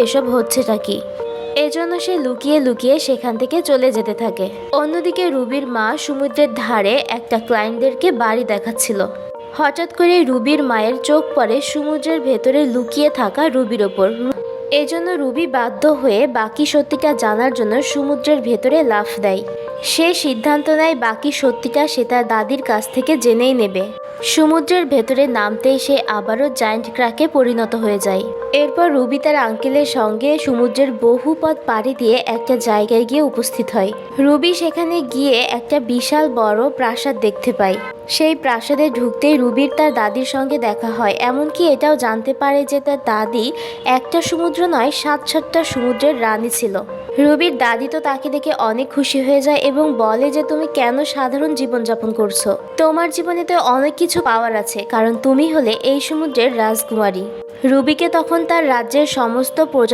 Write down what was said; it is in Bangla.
এসব হচ্ছেটা কি। এজন্য সে লুকিয়ে লুকিয়ে সেখান থেকে চলে যেতে থাকে। অন্যদিকে রুবির মা সমুদ্রের ধারে একটা ক্লায়েন্টদেরকে বাড়ি দেখাচ্ছিল। হঠাৎ করে রুবির মায়ের চোখ পড়ে সমুদ্রের ভেতরে লুকিয়ে থাকা রুবির ওপর। এজন্য রুবি বাধ্য হয়ে বাকি সত্যিটা জানার জন্য সমুদ্রের ভেতরে লাফ দেয়। সে সিদ্ধান্ত নেয় বাকি সত্যিটা সে তার দাদির কাছ থেকে জেনেই নেবে। সমুদ্রের ভেতরে নামতেই সে আবারও জায়ান্ট ক্র্যাকে পরিণত হয়ে যায়। এরপর রুবি তার আঙ্কেলের সঙ্গে সমুদ্রের বহু পথ পাড়ি দিয়ে একটা জায়গায় গিয়ে উপস্থিত হয়। রুবি সেখানে গিয়ে একটা বিশাল বড় প্রাসাদ দেখতে পায়। সেই প্রাসাদে ঢুকতেই রুবির তার দাদির সঙ্গে দেখা হয়। এমনকি এটাও জানতে পারে যে তার দাদি একটা সমুদ্র নয় 7-7টা সমুদ্রের রানী ছিল। রুবির দাদি তো তাকে দেখে অনেক খুশি হয়ে যায় এবং বলে যে তুমি কেন সাধারণ জীবনযাপন করছো, তোমার জীবনে তো অনেক কিছু পাওয়ার আছে, কারণ তুমি হলে এই সমুদ্রের রাজকুমারী। রুবিকে তখন তার রাজ্যের সমস্ত প্রজা